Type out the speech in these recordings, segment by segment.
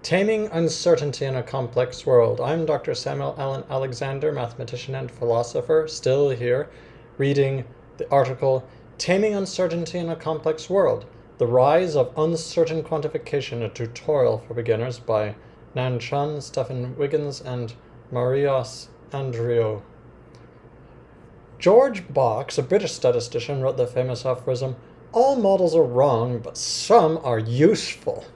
Taming Uncertainty in a Complex World. I'm Dr. Samuel Allen Alexander, mathematician and philosopher, still here, reading the article Taming Uncertainty in a Complex World, The Rise of Uncertain Quantification, a tutorial for beginners by Chen, Stephen Wiggins, and Marios Andreou. George Box, a British statistician, wrote the famous aphorism, "All models are wrong, but some are useful."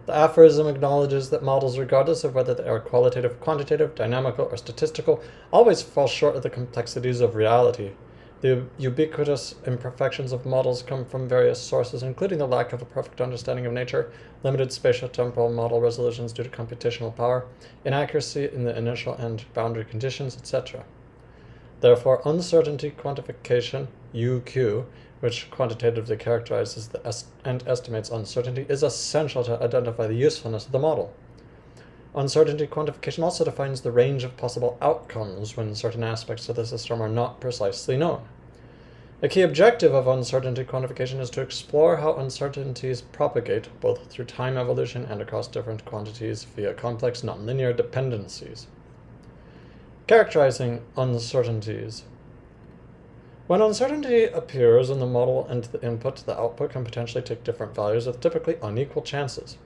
The aphorism acknowledges that models, regardless of whether they are qualitative, quantitative, dynamical, or statistical, always fall short of the complexities of reality. The ubiquitous imperfections of models come from various sources, including the lack of a perfect understanding of nature, limited spatio-temporal model resolutions due to computational power, inaccuracy in the initial and boundary conditions, etc. Therefore, uncertainty quantification, UQ, which quantitatively characterizes and estimates uncertainty, is essential to identify the usefulness of the model. Uncertainty quantification also defines the range of possible outcomes when certain aspects of the system are not precisely known. A key objective of uncertainty quantification is to explore how uncertainties propagate, both through time evolution and across different quantities via complex nonlinear dependencies. Characterizing uncertainties. When uncertainty appears in the model and the input, the output can potentially take different values with typically unequal chances.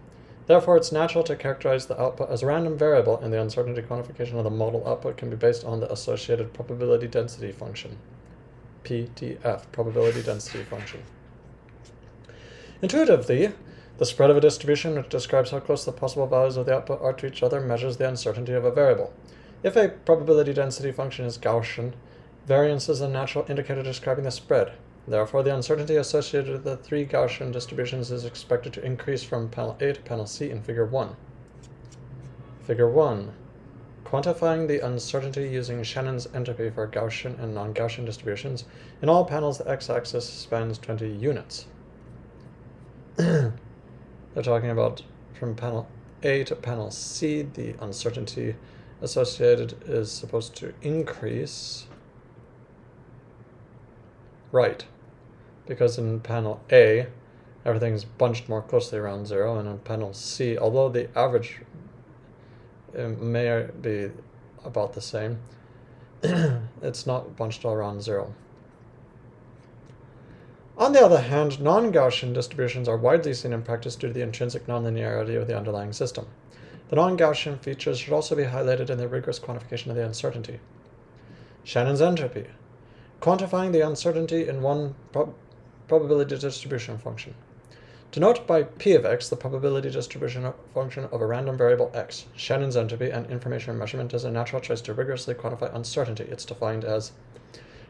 Therefore, it's natural to characterize the output as a random variable, and the uncertainty quantification of the model output can be based on the associated probability density function, PDF, probability density function. Intuitively, the spread of a distribution, which describes how close the possible values of the output are to each other, measures the uncertainty of a variable. If a probability density function is Gaussian, variance is a natural indicator describing the spread. Therefore, the uncertainty associated with the three Gaussian distributions is expected to increase from panel A to panel C in Figure 1. Figure 1. Quantifying the uncertainty using Shannon's entropy for Gaussian and non-Gaussian distributions. In all panels, the x-axis spans 20 units. They're talking about from panel A to panel C, the uncertainty associated is supposed to increase. Right, because in panel A, everything's bunched more closely around 0, and in panel C, although the average may be about the same, it's not bunched all around 0. On the other hand, non-Gaussian distributions are widely seen in practice due to the intrinsic nonlinearity of the underlying system. The non-Gaussian features should also be highlighted in the rigorous quantification of the uncertainty. Shannon's entropy. Quantifying the uncertainty in one probability distribution function. Denote by p of x the probability distribution function of a random variable x. Shannon's entropy and information measurement is a natural choice to rigorously quantify uncertainty. It's defined as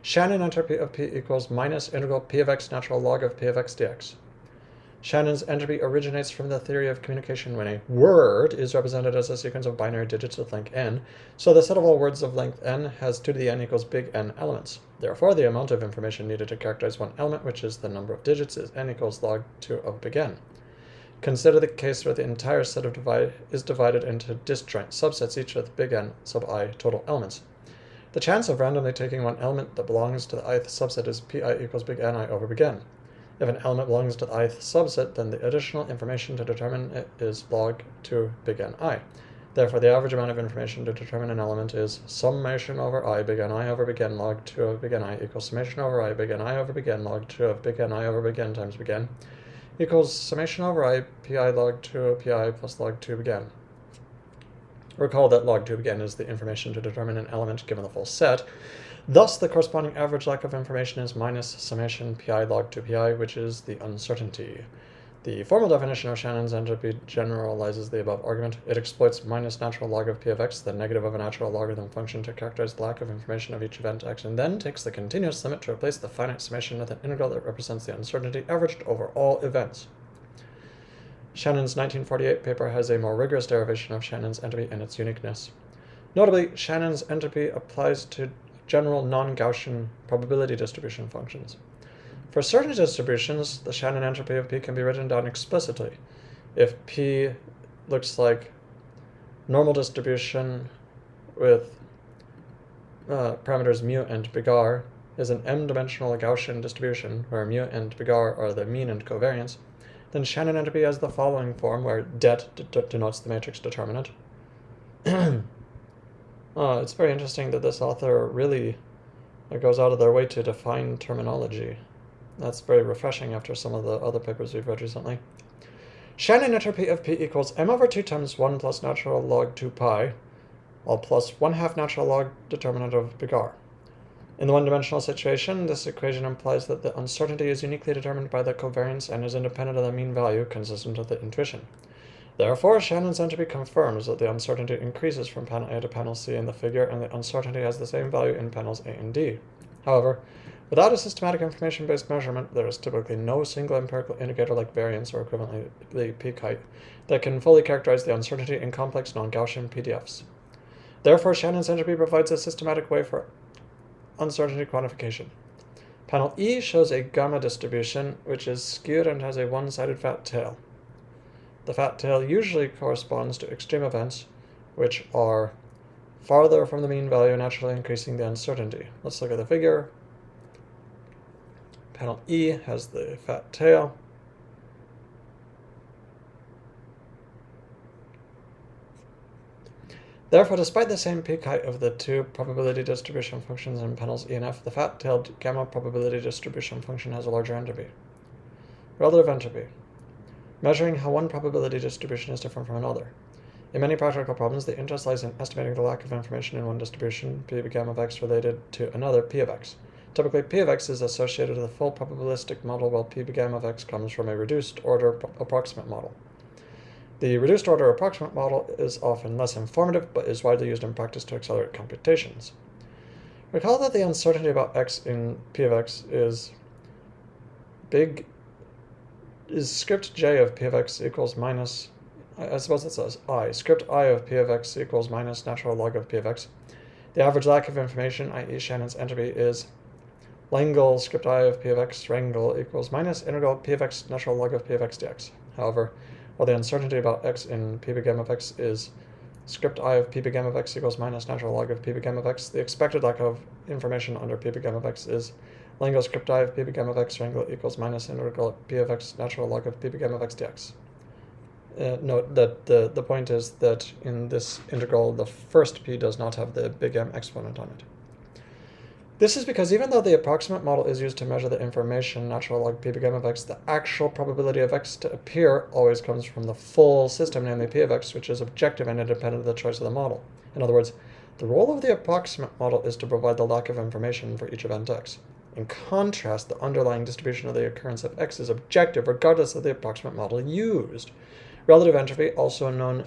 Shannon entropy of p equals minus integral p of x natural log of p of x dx. Shannon's entropy originates from the theory of communication when a word is represented as a sequence of binary digits with length n, so the set of all words of length n has 2 to the n equals big N elements. Therefore, the amount of information needed to characterize one element, which is the number of digits, is n equals log 2 of big N. Consider the case where the entire set is divided into disjoint subsets, each with big N sub I total elements. The chance of randomly taking one element that belongs to the ith subset is pi equals big Ni over big N. If an element belongs to the ith subset, then the additional information to determine it is log 2 big Ni. Therefore, the average amount of information to determine an element is summation over I big Ni over big N log 2 of big Ni equals summation over I big Ni over big N log 2 of big Ni over big N times big N equals summation over I pi log 2 of pi plus log 2 big N. Recall that log 2 big N is the information to determine an element given the full set. Thus, the corresponding average lack of information is minus summation pi log 2 pi, which is the uncertainty. The formal definition of Shannon's entropy generalizes the above argument. It exploits minus natural log of p of x, the negative of a natural logarithm function, to characterize the lack of information of each event x, and then takes the continuous limit to replace the finite summation with an integral that represents the uncertainty averaged over all events. Shannon's 1948 paper has a more rigorous derivation of Shannon's entropy and its uniqueness. Notably, Shannon's entropy applies to general non-Gaussian probability distribution functions. For certain distributions, the Shannon entropy of p can be written down explicitly. If p looks like normal distribution with parameters mu and big R is an m-dimensional Gaussian distribution where mu and big R are the mean and covariance, then Shannon entropy has the following form, where det denotes the matrix determinant. It's very interesting that this author really goes out of their way to define terminology. That's very refreshing after some of the other papers we've read recently. Shannon entropy of P equals m over 2 times 1 plus natural log 2 pi, all plus 1/2 natural log determinant of Bigar. In the one-dimensional situation, this equation implies that the uncertainty is uniquely determined by the covariance and is independent of the mean value, consistent with the intuition. Therefore, Shannon's entropy confirms that the uncertainty increases from panel A to panel C in the figure, and the uncertainty has the same value in panels A and D. However, without a systematic information-based measurement, there is typically no single empirical indicator like variance or equivalently peak height that can fully characterize the uncertainty in complex non-Gaussian PDFs. Therefore, Shannon's entropy provides a systematic way for uncertainty quantification. Panel E shows a gamma distribution, which is skewed and has a one-sided fat tail. The fat tail usually corresponds to extreme events, which are farther from the mean value, naturally increasing the uncertainty. Let's look at the figure. Panel E has the fat tail. Therefore, despite the same peak height of the two probability distribution functions in panels E and F, the fat-tailed gamma probability distribution function has a larger entropy. Relative entropy. Measuring how one probability distribution is different from another. In many practical problems, the interest lies in estimating the lack of information in one distribution, P of gamma of x, related to another, P of x. Typically, P of x is associated with a full probabilistic model, while P of gamma of x comes from a reduced order approximate model. The reduced order approximate model is often less informative, but is widely used in practice to accelerate computations. Recall that the uncertainty about x in P of x is script j of P of x equals minus, I suppose it says I, script I of P of x equals minus natural log of P of x. The average lack of information, i.e. Shannon's entropy, is Langle script I of P of x wrangle equals minus integral P of x natural log of P of x dx. However, while the uncertainty about x in P of gamma of x is script I of P of gamma of x equals minus natural log of P of gamma of x, the expected lack of information under P of gamma of x is Langle script I of P of gamma of x wrangle equals minus integral P of x natural log of P of gamma of x dx. Note that the point is that in this integral, the first P does not have the big M exponent on it. This is because even though the approximate model is used to measure the information natural log P of gamma of x, the actual probability of x to appear always comes from the full system, namely P of x, which is objective and independent of the choice of the model. In other words, the role of the approximate model is to provide the lack of information for each event x. In contrast, the underlying distribution of the occurrence of x is objective regardless of the approximate model used. Relative entropy, also known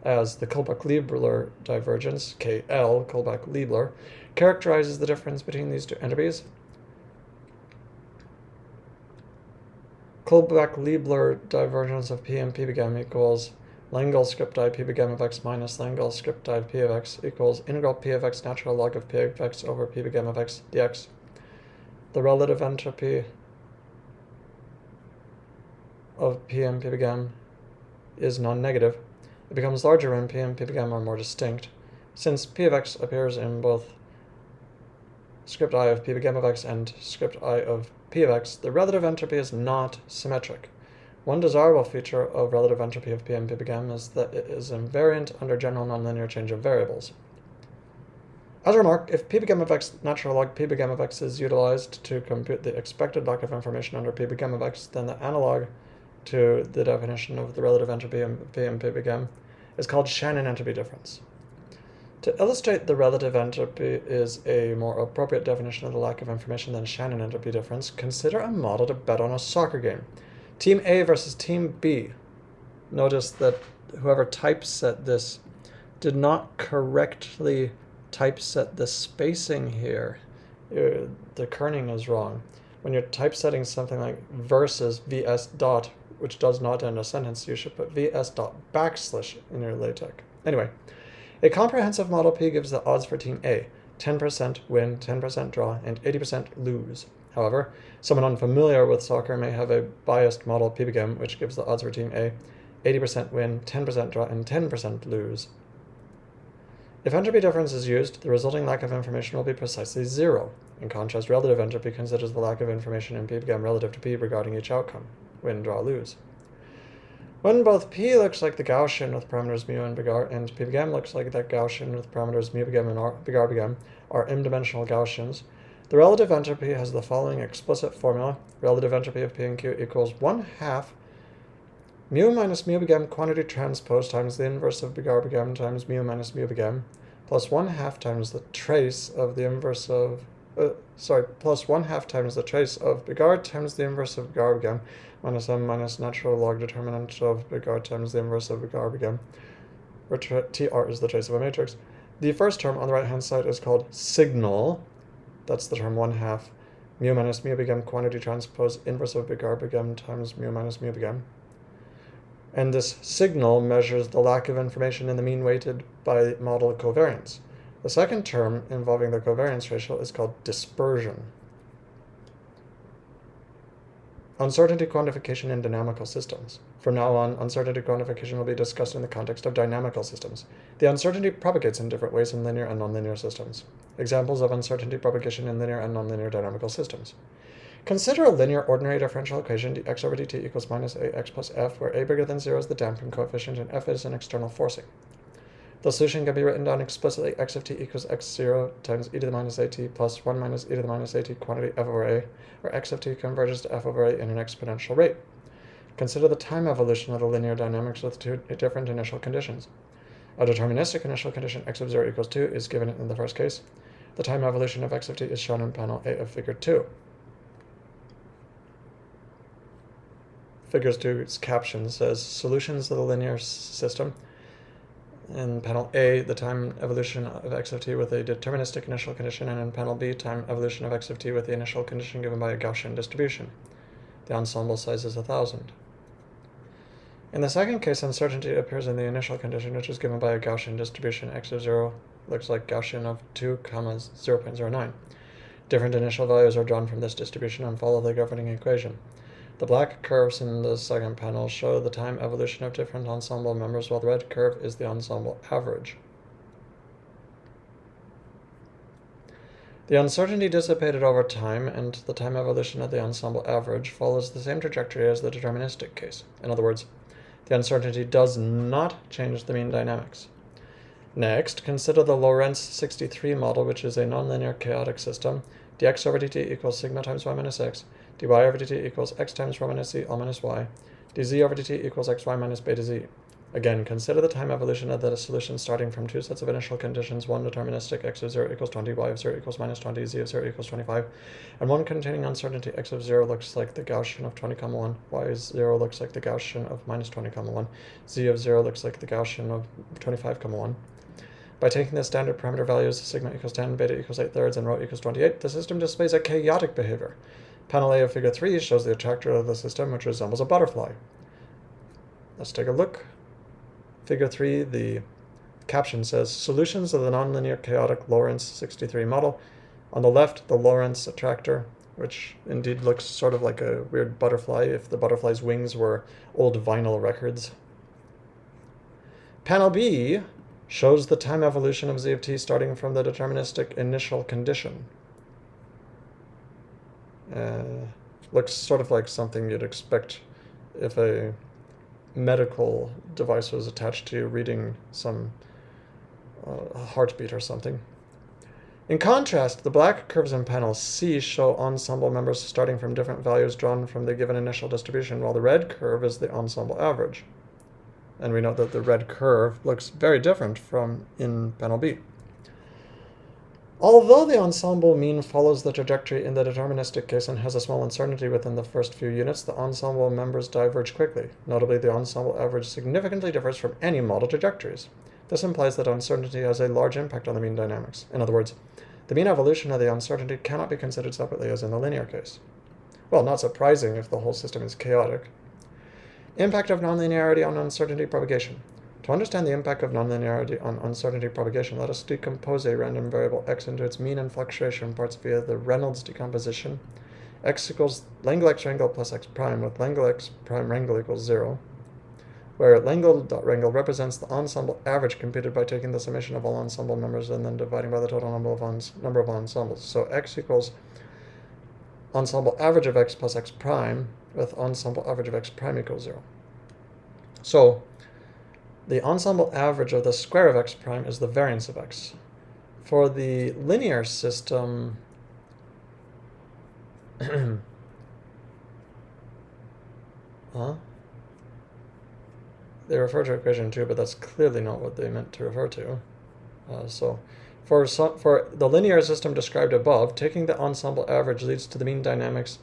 as the Kullback-Leibler divergence, KL, Kullback-Leibler, characterizes the difference between these two entropies. Kullback-Leibler divergence of P and P of gamma equals Langle script I P of gamma of x minus Langle script I P of x equals integral P of x natural log of P of x over P of gamma of x dx. The relative entropy of P and P of gamma is non-negative. It becomes larger when P and P of gamma are more distinct. Since P of x appears in both script I of P of gamma of x and script I of P of x, the relative entropy is not symmetric. One desirable feature of relative entropy of P and P of gamma is that it is invariant under general nonlinear change of variables. As a remark, if P of gamma of x natural log P of gamma of x is utilized to compute the expected lack of information under P of gamma of x, then the analog to the definition of the relative entropy of P and P of gamma is called Shannon entropy difference. To illustrate the relative entropy is a more appropriate definition of the lack of information than Shannon entropy difference, consider a model to bet on a soccer game. Team A versus Team B. Notice that whoever typeset this did not correctly typeset the spacing here. The kerning is wrong. When you're typesetting something like versus vs dot, which does not end a sentence, you should put vs dot backslash in your LaTeX. Anyway, a comprehensive model P gives the odds for Team A, 10% win, 10% draw, and 80% lose. However, someone unfamiliar with soccer may have a biased model P of gamma, which gives the odds for Team A, 80% win, 10% draw, and 10% lose. If entropy difference is used, the resulting lack of information will be precisely 0. In contrast, relative entropy considers the lack of information in P of gamma relative to P regarding each outcome. win, draw, lose. When both P looks like the Gaussian with parameters mu and big R, and P big M looks like that Gaussian with parameters mu big M and big R big M are m-dimensional Gaussians, the relative entropy has the following explicit formula. Relative entropy of P and Q equals 1/2 mu minus mu big M quantity transpose times the inverse of big R big M times mu minus mu big M, plus 1/2 times the trace of the inverse of plus 1/2 times the trace of big R times the inverse of big R big M minus M minus natural log determinant of big R times the inverse of big R big M, where TR is the trace of a matrix. The first term on the right hand side is called signal. That's the term 1/2 mu minus mu big M quantity transpose inverse of big R big M times mu minus mu big M. And this signal measures the lack of information in the mean weighted by model covariance. The second term involving the covariance ratio is called dispersion. Uncertainty quantification in dynamical systems. From now on, uncertainty quantification will be discussed in the context of dynamical systems. The uncertainty propagates in different ways in linear and nonlinear systems. Examples of uncertainty propagation in linear and nonlinear dynamical systems. Consider a linear ordinary differential equation dx over dt equals minus ax plus f, where a bigger than 0 is the damping coefficient and f is an external forcing. The solution can be written down explicitly: x of t equals x0 times e to the minus at plus 1 minus e to the minus at quantity f over a, where x of t converges to f over a in an exponential rate. Consider the time evolution of the linear dynamics with two different initial conditions. A deterministic initial condition x of 0 equals 2 is given in the first case. The time evolution of x of t is shown in panel A of figure 2. Figure 2's caption says solutions of the linear system. In panel A, the time evolution of x of t with a deterministic initial condition, and in panel B, time evolution of x of t with the initial condition given by a Gaussian distribution. The ensemble size is 1,000. In the second case, uncertainty appears in the initial condition, which is given by a Gaussian distribution. X of 0 looks like Gaussian of 2, 0.09. Different initial values are drawn from this distribution and follow the governing equation. The black curves in the second panel show the time evolution of different ensemble members, while the red curve is the ensemble average. The uncertainty dissipated over time, and the time evolution of the ensemble average follows the same trajectory as the deterministic case. In other words, the uncertainty does not change the mean dynamics. Next, consider the Lorentz 63 model, which is a nonlinear chaotic system. dx over dt equals sigma times y minus x, dy over dt equals x times rho minus z all minus y, dz over dt equals xy minus beta z. Again, consider the time evolution of the solution starting from two sets of initial conditions, one deterministic x of 0 equals 20, y of 0 equals minus 20, z of 0 equals 25, and one containing uncertainty. X of 0 looks like the Gaussian of 20, 1, y of 0 looks like the Gaussian of minus 20, 1, z of 0 looks like the Gaussian of 25, 1. By taking the standard parameter values, sigma equals 10, beta equals 8/3, and rho equals 28, the system displays a chaotic behavior. Panel A of figure 3 shows the attractor of the system, which resembles a butterfly. Let's take a look. Figure 3, the caption says, solutions of the nonlinear chaotic Lorentz 63 model. On the left, the Lorentz attractor, which indeed looks sort of like a weird butterfly if the butterfly's wings were old vinyl records. Panel B shows the time evolution of z of t starting from the deterministic initial condition. Looks sort of like something you'd expect if a medical device was attached to you reading some heartbeat or something. In contrast, the black curves in panel C show ensemble members starting from different values drawn from the given initial distribution, while the red curve is the ensemble average. And we note that the red curve looks very different from in panel B. Although the ensemble mean follows the trajectory in the deterministic case and has a small uncertainty within the first few units, the ensemble members diverge quickly. Notably, the ensemble average significantly differs from any model trajectories. This implies that uncertainty has a large impact on the mean dynamics. In other words, the mean evolution of the uncertainty cannot be considered separately as in the linear case. Well, not surprising if the whole system is chaotic. Impact of nonlinearity on uncertainty propagation. To understand the impact of nonlinearity on uncertainty propagation, let us decompose a random variable x into its mean and fluctuation parts via the Reynolds decomposition. X equals Langle x wrangle plus x prime, with Langle x prime wrangle equals 0, where Langle.wrangle represents the ensemble average computed by taking the summation of all ensemble members and then dividing by the total number of ensembles. So x equals ensemble average of x plus x prime with ensemble average of x prime equals 0. So the ensemble average of the square of x prime is the variance of x. For the linear system, they refer to equation 2, but that's clearly not what they meant to refer to. So for the linear system described above, taking the ensemble average leads to the mean dynamics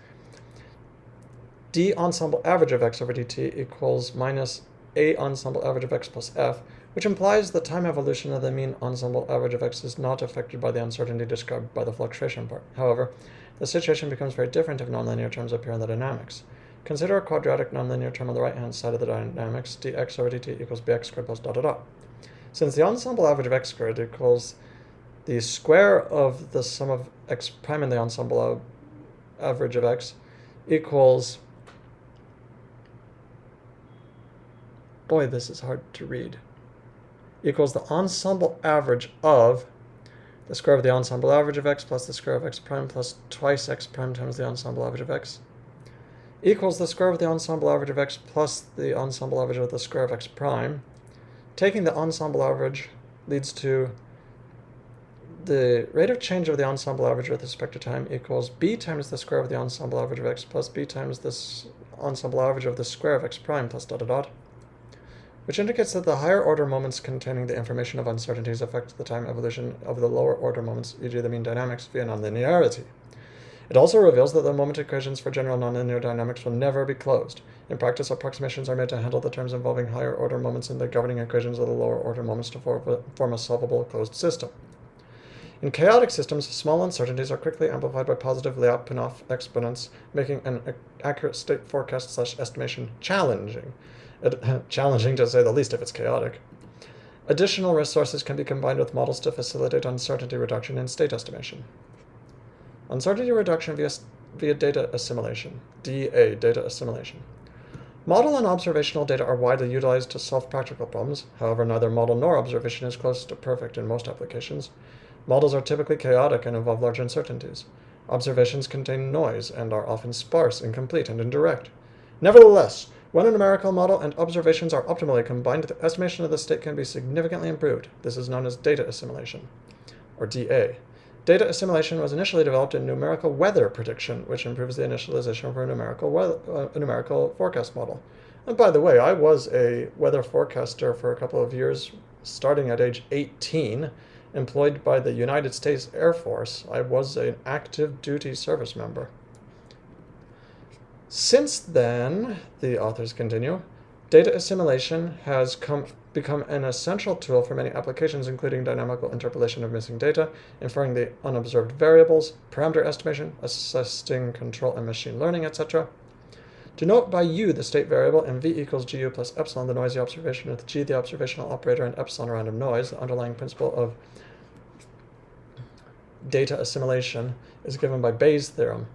d ensemble average of x over dt equals minus a ensemble average of x plus f, which implies the time evolution of the mean ensemble average of x is not affected by the uncertainty described by the fluctuation part. However, the situation becomes very different if nonlinear terms appear in the dynamics. Consider a quadratic nonlinear term on the right-hand side of the dynamics, dx over dt equals bx squared plus dot dot dot. Since the ensemble average of x squared equals the square of the sum of x prime and the ensemble average of x equals, boy, this is hard to read, equals the ensemble average of the square of the ensemble average of x plus the square of x prime plus twice x prime times the ensemble average of x equals the square of the ensemble average of x plus the ensemble average of the square of x prime. Taking the ensemble average leads to the rate of change of the ensemble average with respect to time equals b times the square of the ensemble average of x plus b times this ensemble average of the square of x prime plus dot dot dot, which indicates that the higher order moments containing the information of uncertainties affect the time evolution of the lower order moments, e.g. the mean dynamics, via nonlinearity. It also reveals that the moment equations for general nonlinear dynamics will never be closed. In practice, approximations are made to handle the terms involving higher order moments in the governing equations of the lower order moments to form a solvable closed system. In chaotic systems, small uncertainties are quickly amplified by positive Lyapunov exponents, making an accurate state forecast / estimation challenging. Challenging to say the least if it's chaotic. Additional resources can be combined with models to facilitate uncertainty reduction in state estimation. Uncertainty reduction via data assimilation, DA, data assimilation. Model and observational data are widely utilized to solve practical problems. However, neither model nor observation is close to perfect in most applications. Models are typically chaotic and involve large uncertainties. Observations contain noise and are often sparse, incomplete, and indirect. Nevertheless, when a numerical model and observations are optimally combined, the estimation of the state can be significantly improved. This is known as data assimilation, or DA. Data assimilation was initially developed in numerical weather prediction, which improves the initialization for a numerical forecast model. And by the way, I was a weather forecaster for a couple of years, starting at age 18, employed by the United States Air Force. I was an active duty service member. Since then, the authors continue, data assimilation has become an essential tool for many applications, including dynamical interpolation of missing data, inferring the unobserved variables, parameter estimation, assisting control and machine learning, etc. Denote by U the state variable and V equals GU plus epsilon, the noisy observation, with G the observational operator and epsilon a random noise. The underlying principle of data assimilation is given by Bayes' theorem.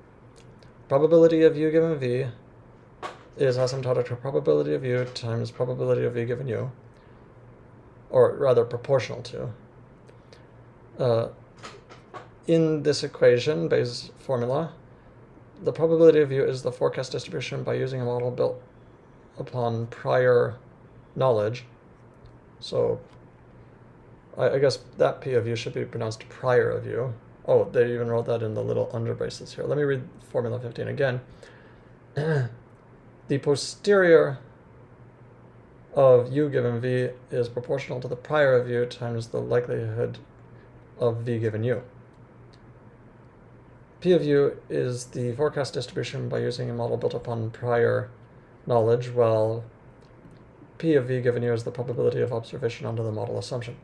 Probability of U given V is asymptotic to probability of U times probability of V given U, or rather proportional to. In this equation, Bayes' formula, the probability of U is the forecast distribution by using a model built upon prior knowledge. So I guess that P of U should be pronounced prior of U. Oh, they even wrote that in the little under braces here. Let me read formula 15 again. The posterior of U given V is proportional to the prior of U times the likelihood of V given U. P of U is the forecast distribution by using a model built upon prior knowledge, while P of V given U is the probability of observation under the model assumption.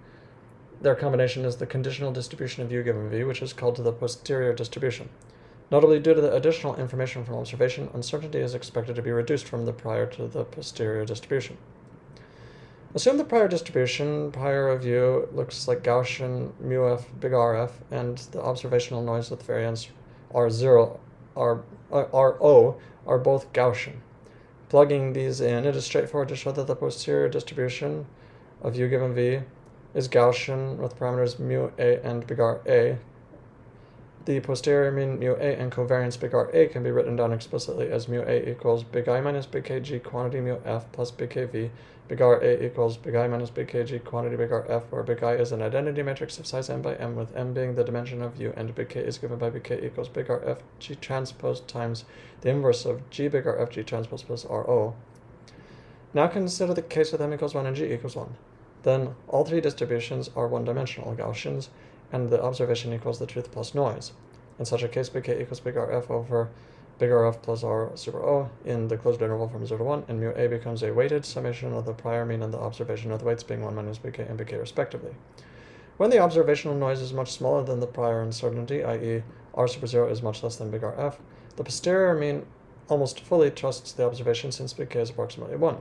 Their combination is the conditional distribution of U given V, which is called the posterior distribution. Notably, due to the additional information from observation, uncertainty is expected to be reduced from the prior to the posterior distribution. Assume the prior distribution, prior of U, looks like Gaussian mu f big RF, and the observational noise with variance R0, RO are both Gaussian. Plugging these in, it is straightforward to show that the posterior distribution of U given V is Gaussian with parameters mu a and big R a, the posterior mean mu A and covariance big R A can be written down explicitly as mu A equals big I minus big Kg quantity mu F plus big Kv. Big R A equals big I minus big Kg quantity big R F, where big I is an identity matrix of size m by m, with m being the dimension of U, and big K is given by big K equals big R F G transpose times the inverse of G big R F G transpose plus RO. Now consider the case with m equals 1 and G equals 1. Then all three distributions are one-dimensional Gaussians, and the observation equals the truth plus noise. In such a case, big K equals big RF over big RF plus R super O in the closed interval from 0 to 1, and mu A becomes a weighted summation of the prior mean and the observation, with the weights being 1 minus big K and big K respectively. When the observational noise is much smaller than the prior uncertainty, i.e. R super 0 is much less than big RF, the posterior mean almost fully trusts the observation since big K is approximately 1.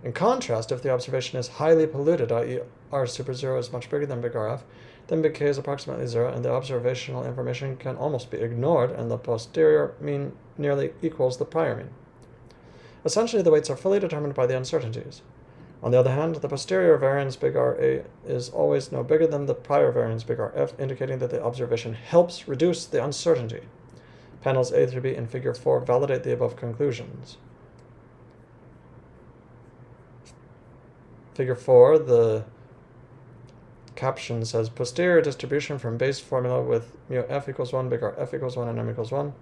In contrast, if the observation is highly polluted, i.e. R super 0 is much bigger than big RF, then big K is approximately 0, and the observational information can almost be ignored, and the posterior mean nearly equals the prior mean. Essentially, the weights are fully determined by the uncertainties. On the other hand, the posterior variance big RA is always no bigger than the prior variance big RF, indicating that the observation helps reduce the uncertainty. Panels A through B in Figure 4 validate the above conclusions. Figure 4, the caption says posterior distribution from base formula with mu F equals 1, big R F equals 1, and M equals 1.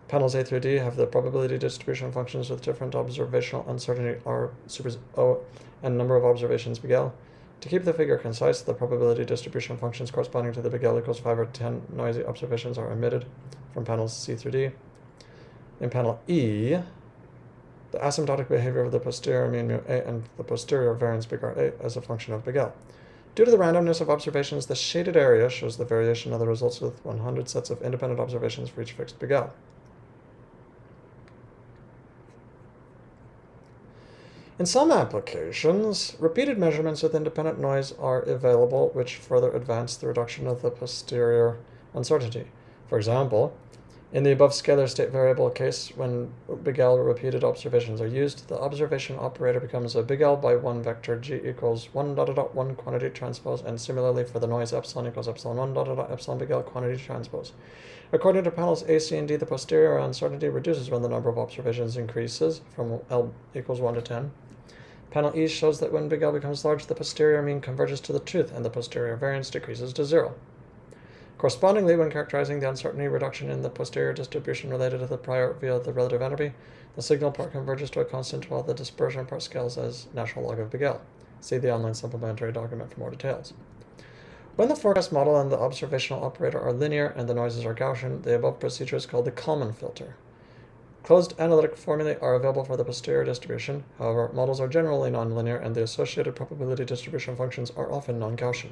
Panels A through D have the probability distribution functions with different observational uncertainty R super O and number of observations big L. To keep the figure concise, the probability distribution functions corresponding to the big L equals 5 or 10 noisy observations are omitted from panels C through D. In panel E, the asymptotic behavior of the posterior mean mu A and the posterior variance big R A as a function of big L. Due to the randomness of observations, the shaded area shows the variation of the results with 100 sets of independent observations for each fixed big L. In some applications, repeated measurements with independent noise are available, which further advance the reduction of the posterior uncertainty. For example, in the above scalar state variable case, when big L repeated observations are used, the observation operator becomes a big L by 1 vector G equals 1 dot dot 1 quantity transpose, and similarly for the noise epsilon equals epsilon 1 dot dot epsilon big L quantity transpose. According to panels A, C, and D, the posterior uncertainty reduces when the number of observations increases from L equals 1 to 10. Panel E shows that when big L becomes large, the posterior mean converges to the truth, and the posterior variance decreases to 0. Correspondingly, when characterizing the uncertainty reduction in the posterior distribution related to the prior via the relative entropy, the signal part converges to a constant while the dispersion part scales as natural log of big L. See the online supplementary document for more details. When the forecast model and the observational operator are linear and the noises are Gaussian, the above procedure is called the Kalman filter. Closed analytic formulae are available for the posterior distribution. However, models are generally nonlinear, and the associated probability distribution functions are often non-Gaussian.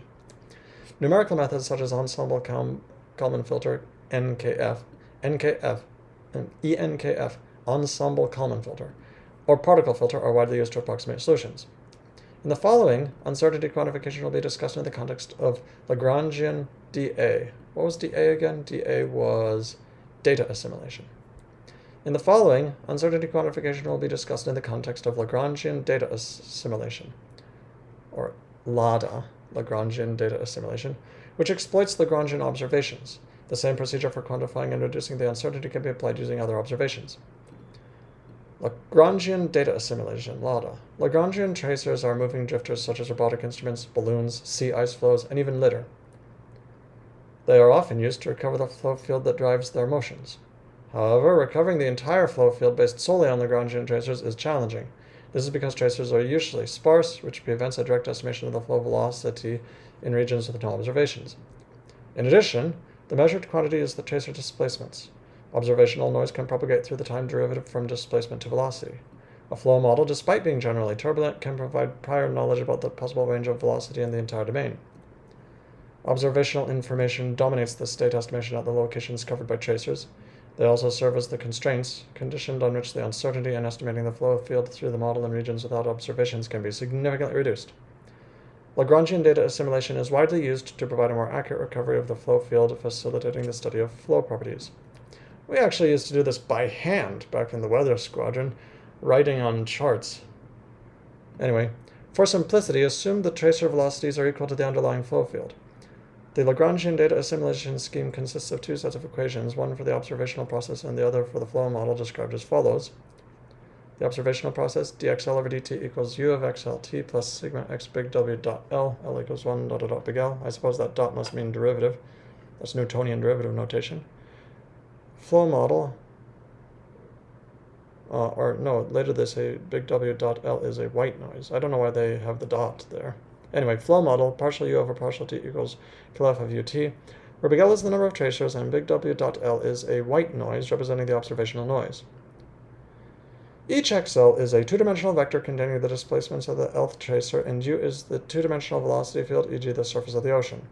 Numerical methods such as ensemble Kalman filter, NKF, and ENKF, ensemble Kalman filter, or particle filter are widely used to approximate solutions. In the following, uncertainty quantification will be discussed in the context of Lagrangian dA. What was dA again? dA was data assimilation. In the following, uncertainty quantification will be discussed in the context of Lagrangian data assimilation, or LADA, Lagrangian data assimilation, which exploits Lagrangian observations. The same procedure for quantifying and reducing the uncertainty can be applied using other observations. Lagrangian data assimilation, LADA. Lagrangian tracers are moving drifters such as robotic instruments, balloons, sea ice flows, and even litter. They are often used to recover the flow field that drives their motions. However, recovering the entire flow field based solely on Lagrangian tracers is challenging. This is because tracers are usually sparse, which prevents a direct estimation of the flow velocity in regions with no observations. In addition, the measured quantity is the tracer displacements. Observational noise can propagate through the time derivative from displacement to velocity. A flow model, despite being generally turbulent, can provide prior knowledge about the possible range of velocity in the entire domain. Observational information dominates the state estimation at the locations covered by tracers. They also serve as the constraints, conditioned on which the uncertainty in estimating the flow field through the model in regions without observations can be significantly reduced. Lagrangian data assimilation is widely used to provide a more accurate recovery of the flow field, facilitating the study of flow properties. We actually used to do this by hand back in the weather squadron, writing on charts. Anyway, for simplicity, assume the tracer velocities are equal to the underlying flow field. The Lagrangian data assimilation scheme consists of two sets of equations, one for the observational process and the other for the flow model, described as follows. The observational process, dxl over dt equals u of xlt plus sigma x big W dot L, L equals 1 dot dot big L. I suppose that dot must mean derivative. That's Newtonian derivative notation. Flow model, later they say big W dot L is a white noise. I don't know why they have the dot there. Anyway, flow model, partial u over partial t equals kf of ut, where big L is the number of tracers and big W dot L is a white noise representing the observational noise. Each xl is a two-dimensional vector containing the displacements of the lth tracer, and u is the two-dimensional velocity field, e.g. the surface of the ocean.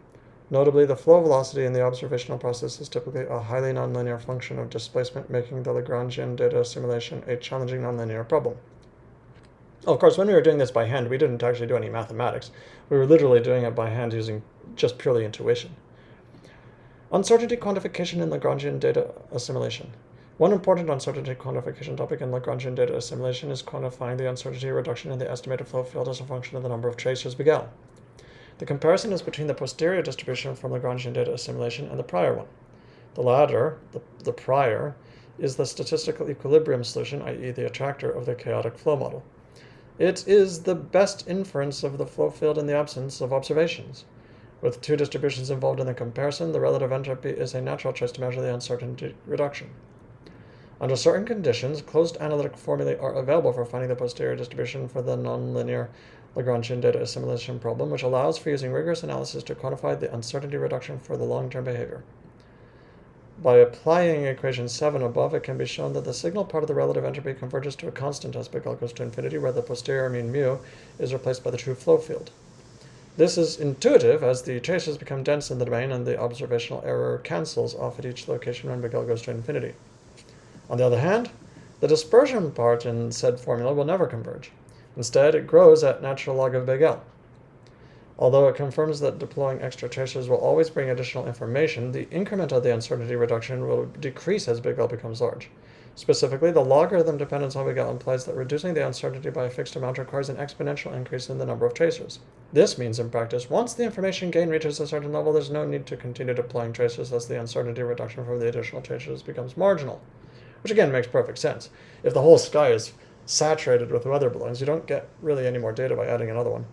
Notably, the flow velocity in the observational process is typically a highly nonlinear function of displacement, making the Lagrangian data assimilation a challenging nonlinear problem. Of course, when we were doing this by hand, we didn't actually do any mathematics. We were literally doing it by hand using just purely intuition. Uncertainty quantification in Lagrangian data assimilation. One important uncertainty quantification topic in Lagrangian data assimilation is quantifying the uncertainty reduction in the estimated flow field as a function of the number of tracers big L. The comparison is between the posterior distribution from Lagrangian data assimilation and the prior one. The latter, the prior, is the statistical equilibrium solution, i.e. the attractor of the chaotic flow model. It is the best inference of the flow field in the absence of observations. With two distributions involved in the comparison, the relative entropy is a natural choice to measure the uncertainty reduction. Under certain conditions, closed analytic formulae are available for finding the posterior distribution for the nonlinear Lagrangian data assimilation problem, which allows for using rigorous analysis to quantify the uncertainty reduction for the long-term behavior. By applying equation 7 above, it can be shown that the signal part of the relative entropy converges to a constant as big L goes to infinity, where the posterior mean mu is replaced by the true flow field. This is intuitive, as the tracers become dense in the domain and the observational error cancels off at each location when big L goes to infinity. On the other hand, the dispersion part in said formula will never converge. Instead, it grows at natural log of big L. Although it confirms that deploying extra tracers will always bring additional information, the increment of the uncertainty reduction will decrease as big L becomes large. Specifically, the logarithm dependence on big L implies that reducing the uncertainty by a fixed amount requires an exponential increase in the number of tracers. This means, in practice, once the information gain reaches a certain level, there's no need to continue deploying tracers as the uncertainty reduction from the additional tracers becomes marginal. Which again makes perfect sense. If the whole sky is saturated with weather balloons, you don't get really any more data by adding another one.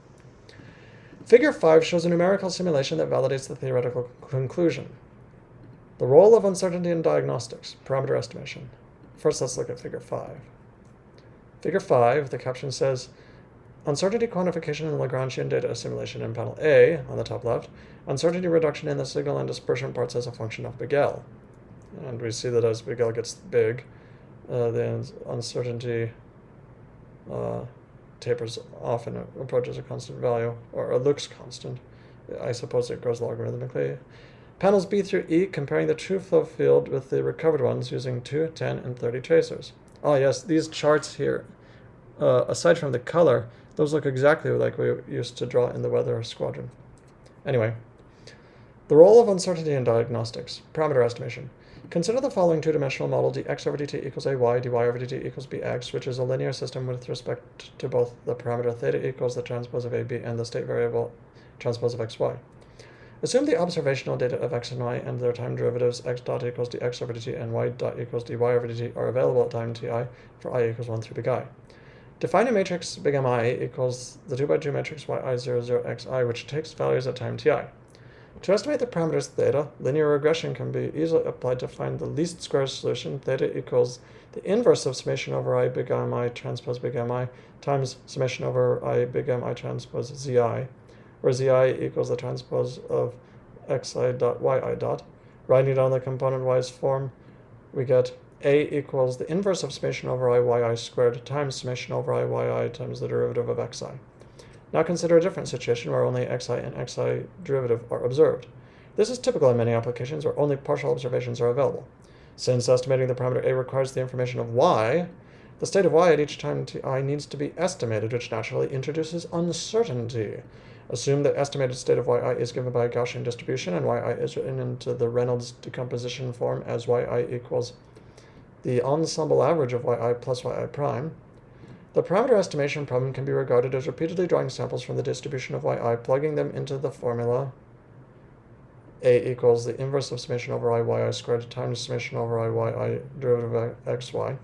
Figure 5 shows a numerical simulation that validates the theoretical conclusion. The role of uncertainty in diagnostics, parameter estimation. First, let's look at Figure 5. Figure 5, the caption says, uncertainty quantification in Lagrangian data assimilation in panel A, on the top left, uncertainty reduction in the signal and dispersion parts as a function of big L. And we see that as big L gets big, the uncertainty tapers off and approaches a constant value, or looks constant. I suppose it grows logarithmically. Panels B through E comparing the true flow field with the recovered ones using 2, 10, and 30 tracers. Oh yes, these charts here, aside from the color, those look exactly like we used to draw in the weather squadron. Anyway, the role of uncertainty in diagnostics, parameter estimation. Consider the following two-dimensional model: dx over dt equals ay, dy over dt equals bx, which is a linear system with respect to both the parameter theta equals the transpose of ab and the state variable transpose of xy. Assume the observational data of x and y and their time derivatives x dot equals dx over dt and y dot equals dy over dt are available at time ti for I equals 1 through big I. Define a matrix big Mi equals the 2x2 matrix yi 0, 0, xi, which takes values at time ti. To estimate the parameters theta, linear regression can be easily applied to find the least squares solution. Theta equals the inverse of summation over I big Mi transpose big Mi times summation over I big Mi transpose Zi, where Zi equals the transpose of xi dot yi dot. Writing down the component-wise form, we get A equals the inverse of summation over I yi squared times summation over I yi times the derivative of xi. Now consider a different situation where only xi and xi derivative are observed. This is typical in many applications where only partial observations are available. Since estimating the parameter a requires the information of y, the state of y at each time ti needs to be estimated, which naturally introduces uncertainty. Assume that estimated state of yi is given by a Gaussian distribution, and yi is written into the Reynolds decomposition form as yi equals the ensemble average of yi plus yi prime. The parameter estimation problem can be regarded as repeatedly drawing samples from the distribution of yi, plugging them into the formula A equals the inverse of summation over I yi squared times summation over I yi derivative of xy,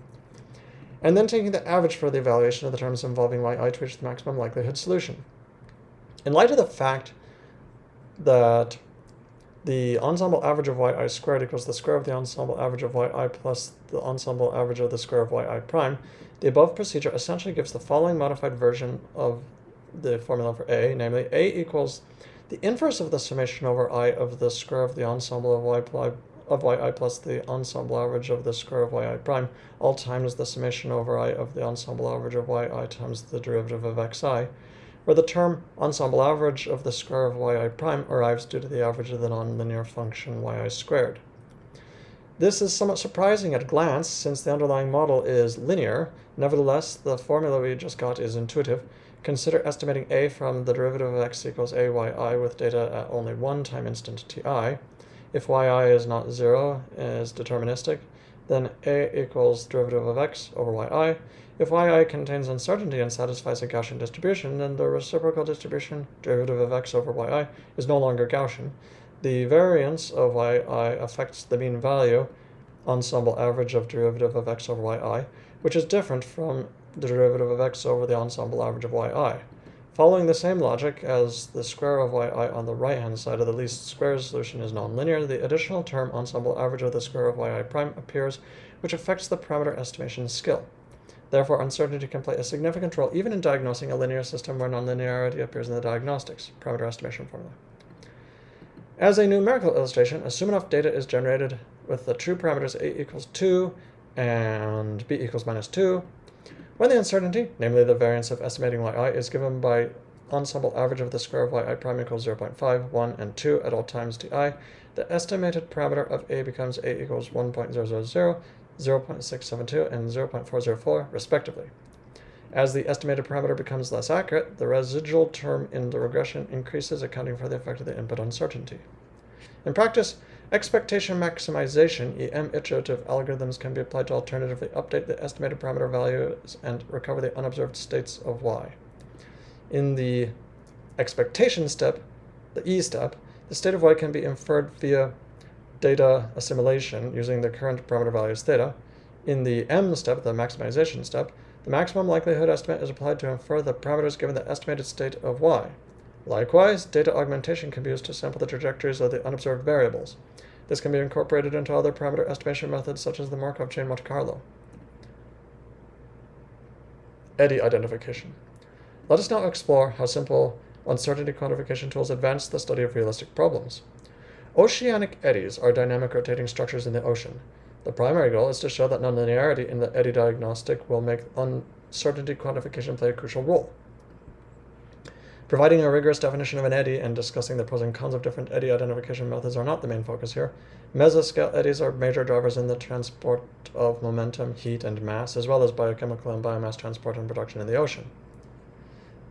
and then taking the average for the evaluation of the terms involving yi to reach the maximum likelihood solution. In light of the fact that the ensemble average of yi squared equals the square of the ensemble average of yi plus the ensemble average of the square of yi prime, the above procedure essentially gives the following modified version of the formula for A, namely A equals the inverse of the summation over I of the square of the ensemble of yi plus the ensemble average of the square of yi prime, all times the summation over I of the ensemble average of yi times the derivative of xi, where the term ensemble average of the square of yi prime arrives due to the average of the nonlinear function yi squared. This is somewhat surprising at a glance, since the underlying model is linear. Nevertheless, the formula we just got is intuitive. Consider estimating A from the derivative of x equals AYI with data at only one time instant ti. If yi is not 0, is deterministic, then A equals derivative of x over yi. If yi contains uncertainty and satisfies a Gaussian distribution, then the reciprocal distribution, derivative of x over yi, is no longer Gaussian. The variance of yi affects the mean value, ensemble average of derivative of x over yi, which is different from the derivative of x over the ensemble average of yi. Following the same logic as the square of yi on the right-hand side of the least squares solution is nonlinear, the additional term ensemble average of the square of yi prime appears, which affects the parameter estimation skill. Therefore, uncertainty can play a significant role even in diagnosing a linear system where nonlinearity appears in the diagnostics, parameter estimation formula. As a numerical illustration, assume enough data is generated with the true parameters a equals 2 and b equals minus 2, when the uncertainty, namely the variance of estimating yi, is given by ensemble average of the square of yi prime equals 0.5, 1, and 2 at all times ti, the estimated parameter of a becomes a equals 1.000, 0.672, and 0.404, respectively. As the estimated parameter becomes less accurate, the residual term in the regression increases, accounting for the effect of the input uncertainty. In practice, expectation maximization, EM iterative algorithms can be applied to alternatively update the estimated parameter values and recover the unobserved states of y. In the expectation step, the E step, the state of y can be inferred via data assimilation using the current parameter values theta. In the M step, the maximization step, the maximum likelihood estimate is applied to infer the parameters given the estimated state of y. Likewise, data augmentation can be used to sample the trajectories of the unobserved variables. This can be incorporated into other parameter estimation methods such as the Markov chain Monte Carlo. Eddy identification. Let us now explore how simple uncertainty quantification tools advance the study of realistic problems. Oceanic eddies are dynamic rotating structures in the ocean. The primary goal is to show that nonlinearity in the eddy diagnostic will make uncertainty quantification play a crucial role. Providing a rigorous definition of an eddy and discussing the pros and cons of different eddy identification methods are not the main focus here. Mesoscale eddies are major drivers in the transport of momentum, heat, and mass, as well as biochemical and biomass transport and production in the ocean.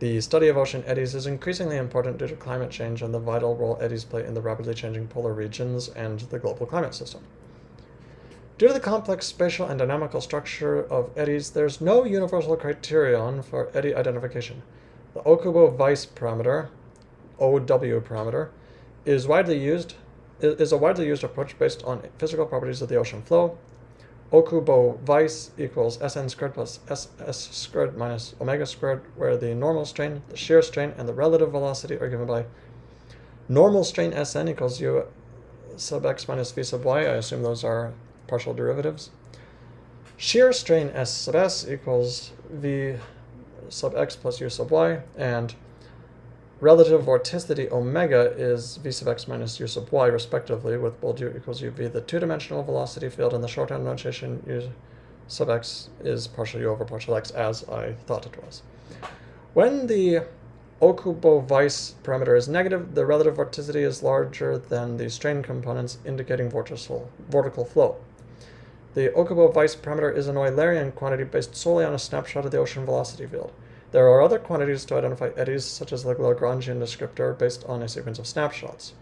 The study of ocean eddies is increasingly important due to climate change and the vital role eddies play in the rapidly changing polar regions and the global climate system. Due to the complex spatial and dynamical structure of eddies, there's no universal criterion for eddy identification. The Okubo-Weiss parameter, OW parameter, is a widely used approach based on physical properties of the ocean flow. Okubo-Weiss equals Sn squared plus Ss squared minus omega squared, where the normal strain, the shear strain, and the relative velocity are given by normal strain Sn equals U sub x minus V sub y. I assume those are partial derivatives. Shear strain S sub s equals V sub x plus U sub y, and relative vorticity omega is V sub x minus U sub y, respectively, with bold U equals UV, the two-dimensional velocity field, and the shorthand notation U sub x is partial U over partial x, as I thought it was. When the Okubo-Weiss parameter is negative, the relative vorticity is larger than the strain components, indicating vortical flow. The Okubo-Weiss parameter is an Eulerian quantity based solely on a snapshot of the ocean velocity field. There are other quantities to identify eddies, such as the Lagrangian descriptor, based on a sequence of snapshots.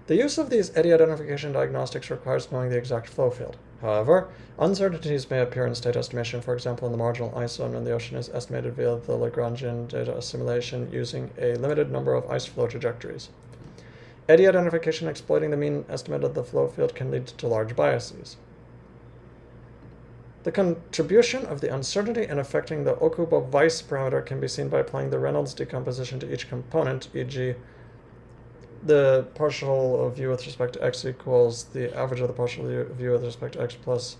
The use of these eddy identification diagnostics requires knowing the exact flow field. However, uncertainties may appear in state estimation. For example, in the marginal ice zone in the ocean is estimated via the Lagrangian data assimilation using a limited number of ice flow trajectories. Eddy identification exploiting the mean estimate of the flow field can lead to large biases. The contribution of the uncertainty in affecting the Okubo-Weiss parameter can be seen by applying the Reynolds decomposition to each component, e.g. the partial of u with respect to x equals the average of the partial of u with respect to x plus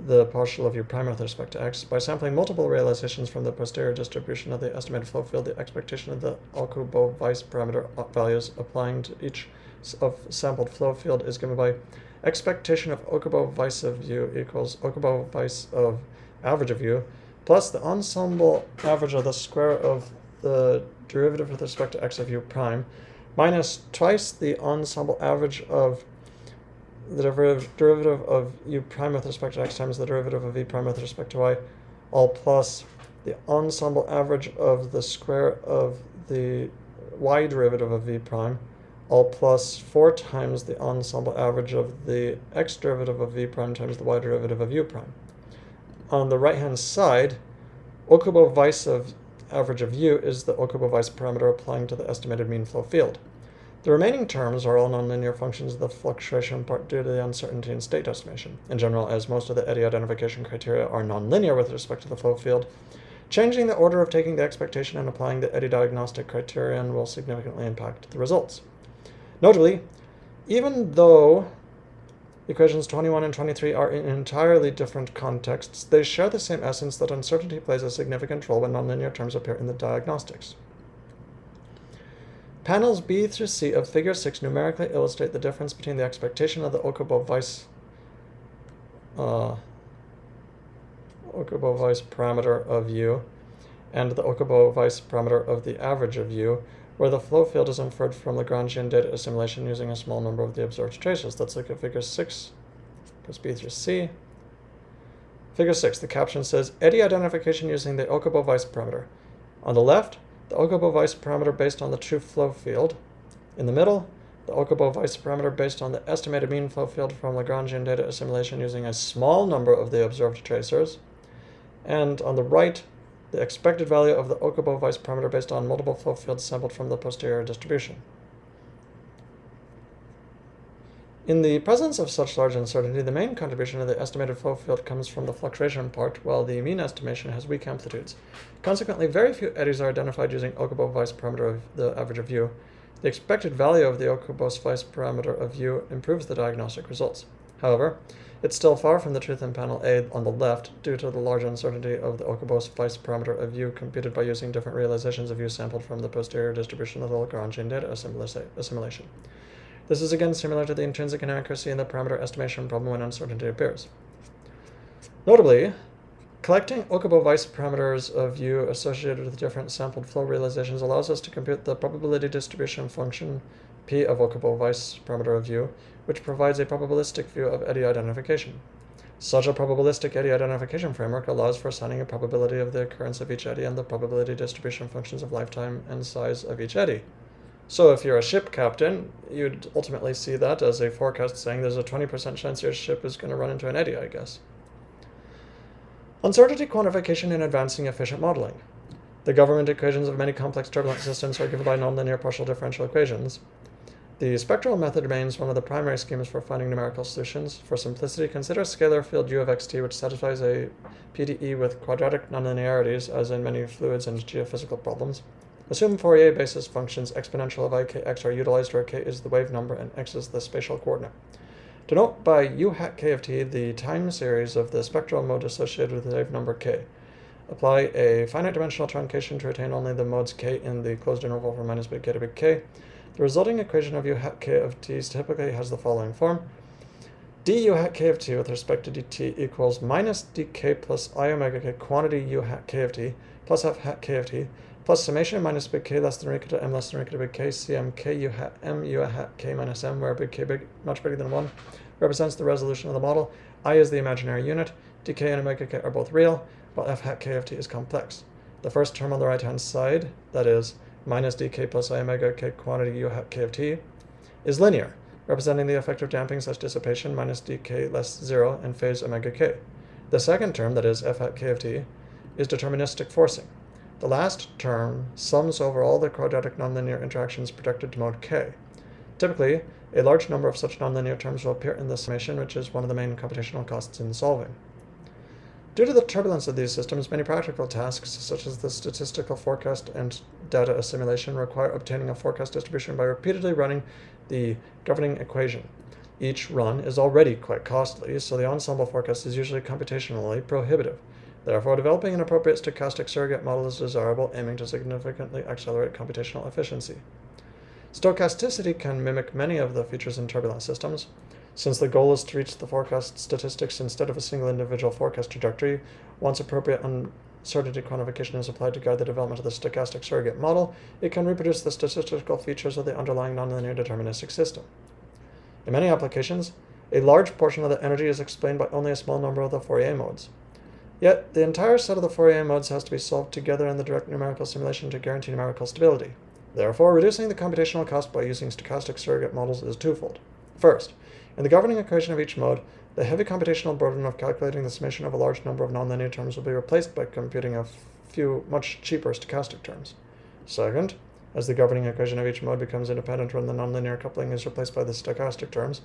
the partial of u prime with respect to x. By sampling multiple realizations from the posterior distribution of the estimated flow field, the expectation of the Okubo-Weiss parameter values applying to each of sampled flow field is given by expectation of Okubo-Weiss of u equals Okubo-Weiss of average of u plus the ensemble average of the square of the derivative with respect to x of u prime minus twice the ensemble average of the derivative of u prime with respect to x times the derivative of v prime with respect to y, all plus the ensemble average of the square of the y derivative of v prime, all plus 4 times the ensemble average of the x derivative of v prime times the y derivative of u prime. On the right-hand side, Okubo-Weiss of average of u is the Okubo-Weiss parameter applying to the estimated mean flow field. The remaining terms are all nonlinear functions of the fluctuation part due to the uncertainty in state estimation. In general, as most of the Eddy identification criteria are nonlinear with respect to the flow field, changing the order of taking the expectation and applying the Eddy diagnostic criterion will significantly impact the results. Notably, even though equations 21 and 23 are in entirely different contexts, they share the same essence that uncertainty plays a significant role when nonlinear terms appear in the diagnostics. Panels B through C of Figure 6 numerically illustrate the difference between the expectation of the Okubo-Weiss parameter of u and the Okubo-Weiss parameter of the average of u, where the flow field is inferred from Lagrangian data assimilation using a small number of the observed traces. Let's look at Figure 6, plus B through C. Figure 6, the caption says, Eddy identification using the Okubo-Weiss parameter. On the left, the Okubo-Weiss parameter based on the true flow field. In the middle, the Okubo-Weiss parameter based on the estimated mean flow field from Lagrangian data assimilation using a small number of the observed tracers. And on the right, the expected value of the Okubo-Weiss parameter based on multiple flow fields sampled from the posterior distribution. In the presence of such large uncertainty, the main contribution of the estimated flow field comes from the fluctuation part, while the mean estimation has weak amplitudes. Consequently, very few eddies are identified using Okubo-Weiss parameter of the average of u. The expected value of the Okubo-Weiss parameter of u improves the diagnostic results. However, it's still far from the truth in panel A on the left due to the large uncertainty of the Okubo-Weiss parameter of u computed by using different realizations of u sampled from the posterior distribution of the Lagrangian data assimilation. This is again similar to the intrinsic inaccuracy in the parameter estimation problem when uncertainty appears. Notably, collecting Okubo-Weiss parameters of u associated with different sampled flow realizations allows us to compute the probability distribution function p of Okubo-Weiss parameter of u, which provides a probabilistic view of eddy identification. Such a probabilistic eddy identification framework allows for assigning a probability of the occurrence of each eddy and the probability distribution functions of lifetime and size of each eddy. So if you're a ship captain, you'd ultimately see that as a forecast saying there's a 20% chance your ship is going to run into an eddy, I guess. Uncertainty quantification in advancing efficient modeling. The government equations of many complex turbulent systems are given by nonlinear partial differential equations. The spectral method remains one of the primary schemes for finding numerical solutions. For simplicity, consider a scalar field u of xt which satisfies a PDE with quadratic nonlinearities, as in many fluids and geophysical problems. Assume Fourier basis functions exponential of ikx are utilized where k is the wave number and x is the spatial coordinate. Denote by u hat k of t the time series of the spectral mode associated with the wave number k. Apply a finite dimensional truncation to retain only the modes k in the closed interval from minus big K to big K. The resulting equation of u hat k of t typically has the following form. Du hat k of t with respect to dt equals minus dk plus I omega k quantity u hat k of t plus f hat k of t plus summation minus big K less than or equal to m less than or equal to big K cm k u hat m u hat k minus m, where big K much bigger than 1 represents the resolution of the model. I is the imaginary unit. Dk and omega k are both real, while f hat k of t is complex. The first term on the right-hand side, that is, minus dk plus I omega k quantity u hat k of t, is linear, representing the effect of damping/dissipation minus dk less 0 and phase omega k. The second term, that is, f hat k of t, is deterministic forcing. The last term sums over all the quadratic nonlinear interactions projected to mode k. Typically, a large number of such nonlinear terms will appear in the summation, which is one of the main computational costs in solving. Due to the turbulence of these systems, many practical tasks, such as the statistical forecast and data assimilation, require obtaining a forecast distribution by repeatedly running the governing equation. Each run is already quite costly, so the ensemble forecast is usually computationally prohibitive. Therefore, developing an appropriate stochastic surrogate model is desirable, aiming to significantly accelerate computational efficiency. Stochasticity can mimic many of the features in turbulent systems. Since the goal is to reach the forecast statistics instead of a single individual forecast trajectory, once appropriate uncertainty quantification is applied to guide the development of the stochastic surrogate model, it can reproduce the statistical features of the underlying nonlinear deterministic system. In many applications, a large portion of the energy is explained by only a small number of the Fourier modes. Yet, the entire set of the Fourier modes has to be solved together in the direct numerical simulation to guarantee numerical stability. Therefore, reducing the computational cost by using stochastic surrogate models is twofold. First, in the governing equation of each mode, the heavy computational burden of calculating the summation of a large number of nonlinear terms will be replaced by computing a few much cheaper stochastic terms. Second, as the governing equation of each mode becomes independent when the nonlinear coupling is replaced by the stochastic terms,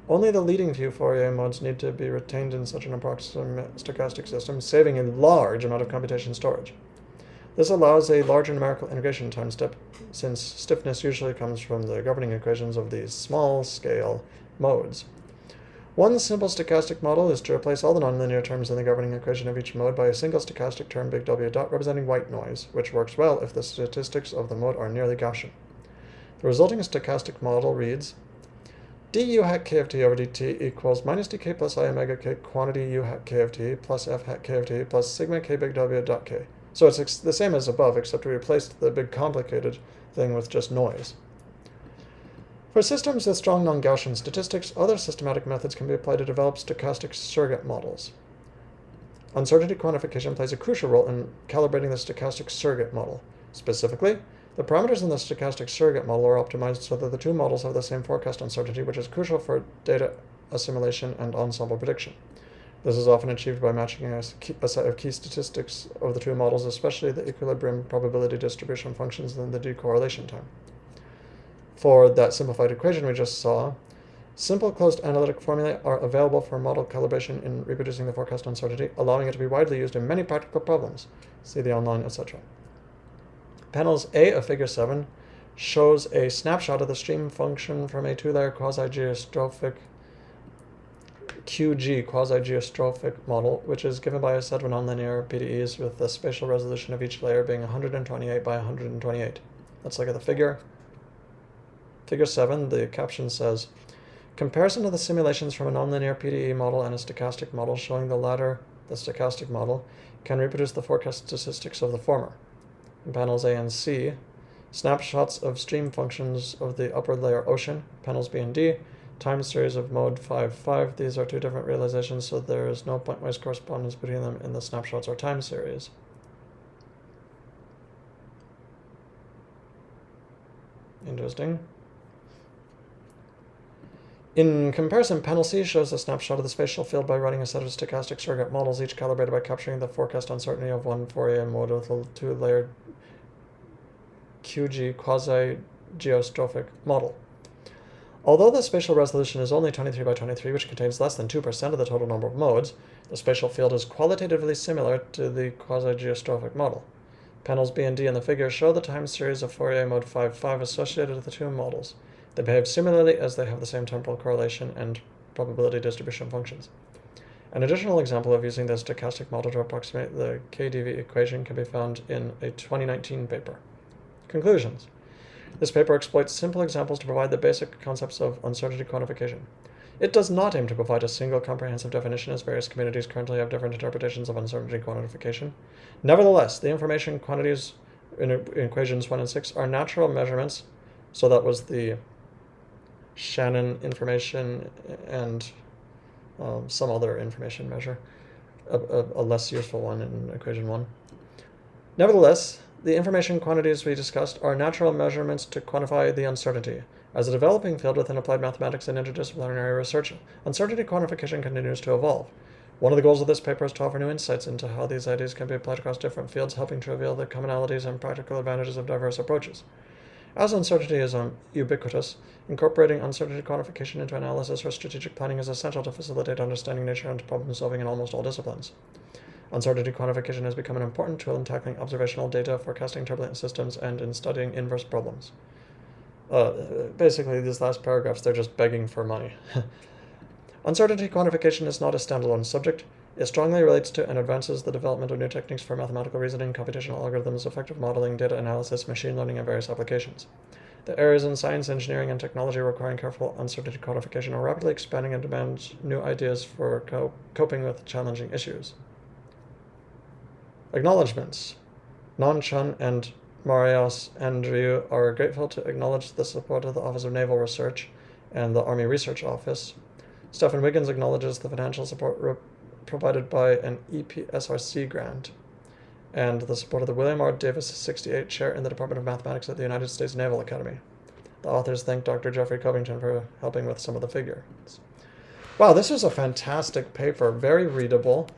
only the leading few Fourier modes need to be retained in such an approximate stochastic system, saving a large amount of computation storage. This allows a larger numerical integration time step, since stiffness usually comes from the governing equations of these small-scale modes. One simple stochastic model is to replace all the nonlinear terms in the governing equation of each mode by a single stochastic term big W dot representing white noise, which works well if the statistics of the mode are nearly Gaussian. The resulting stochastic model reads du hat k of t over dt equals minus dk plus I omega k quantity u hat k of t plus f hat k of t plus sigma k big W dot k. So it's the same as above, except we replaced the big complicated thing with just noise. For systems with strong non-Gaussian statistics, other systematic methods can be applied to develop stochastic surrogate models. Uncertainty quantification plays a crucial role in calibrating the stochastic surrogate model. Specifically, the parameters in the stochastic surrogate model are optimized so that the two models have the same forecast uncertainty, which is crucial for data assimilation and ensemble prediction. This is often achieved by matching a set of key statistics of the two models, especially the equilibrium probability distribution functions and the decorrelation time. For that simplified equation we just saw, simple closed analytic formulae are available for model calibration in reproducing the forecast uncertainty, allowing it to be widely used in many practical problems. See the online, etc. Panels A of Figure 7 shows a snapshot of the stream function from a two-layer quasi-geostrophic QG quasi-geostrophic model, which is given by a set of nonlinear PDEs with the spatial resolution of each layer being 128 by 128. Let's look at the figure. Figure 7, the caption says, comparison of the simulations from a nonlinear PDE model and a stochastic model, showing the latter, the stochastic model, can reproduce the forecast statistics of the former. In panels A and C, snapshots of stream functions of the upper layer ocean, panels B and D, time series of mode 5, These are two different realizations, so there is no pointwise correspondence between them in the snapshots or time series. Interesting. In comparison, panel C shows a snapshot of the spatial field by running a set of stochastic surrogate models, each calibrated by capturing the forecast uncertainty of one Fourier mode with a two-layered QG quasi-geostrophic model. Although the spatial resolution is only 23 by 23, which contains less than 2% of the total number of modes, the spatial field is qualitatively similar to the quasi-geostrophic model. Panels B and D in the figure show the time series of Fourier mode 5 associated with the two models. They behave similarly as they have the same temporal correlation and probability distribution functions. An additional example of using the stochastic model to approximate the KdV equation can be found in a 2019 paper. Conclusions. This paper exploits simple examples to provide the basic concepts of uncertainty quantification. It does not aim to provide a single comprehensive definition, as various communities currently have different interpretations of uncertainty quantification. Nevertheless, the information quantities in equations 1 and 6 are natural measurements, so that was the Shannon information and some other information measure, a less useful one in equation 1. Nevertheless, the information quantities we discussed are natural measurements to quantify the uncertainty. As a developing field within applied mathematics and interdisciplinary research, uncertainty quantification continues to evolve. One of the goals of this paper is to offer new insights into how these ideas can be applied across different fields, helping to reveal the commonalities and practical advantages of diverse approaches. As uncertainty is ubiquitous, incorporating uncertainty quantification into analysis or strategic planning is essential to facilitate understanding nature and problem solving in almost all disciplines. Uncertainty quantification has become an important tool in tackling observational data, forecasting turbulent systems, and in studying inverse problems. Basically, these last paragraphs, they're just begging for money. Uncertainty quantification is not a standalone subject. It strongly relates to and advances the development of new techniques for mathematical reasoning, computational algorithms, effective modeling, data analysis, machine learning, and various applications. The areas in science, engineering, and technology requiring careful uncertainty quantification are rapidly expanding and demand new ideas for coping with challenging issues. Acknowledgements. Non, Chen, and Marios Andreou are grateful to acknowledge the support of the Office of Naval Research and the Army Research Office. Stephen Wiggins acknowledges the financial support provided by an EPSRC grant and the support of the William R. Davis 68 Chair in the Department of Mathematics at the United States Naval Academy. The authors thank Dr. Jeffrey Covington for helping with some of the figures. Wow, this was a fantastic paper, very readable,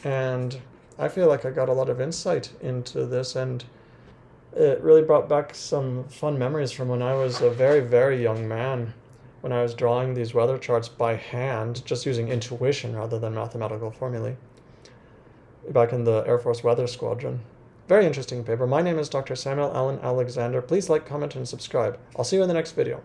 and I feel like I got a lot of insight into this, and it really brought back some fun memories from when I was a very, very young man, when I was drawing these weather charts by hand, just using intuition rather than mathematical formulae, back in the Air Force Weather Squadron. Very interesting paper. My name is Dr. Samuel Allen Alexander. Please like, comment, and subscribe. I'll see you in the next video.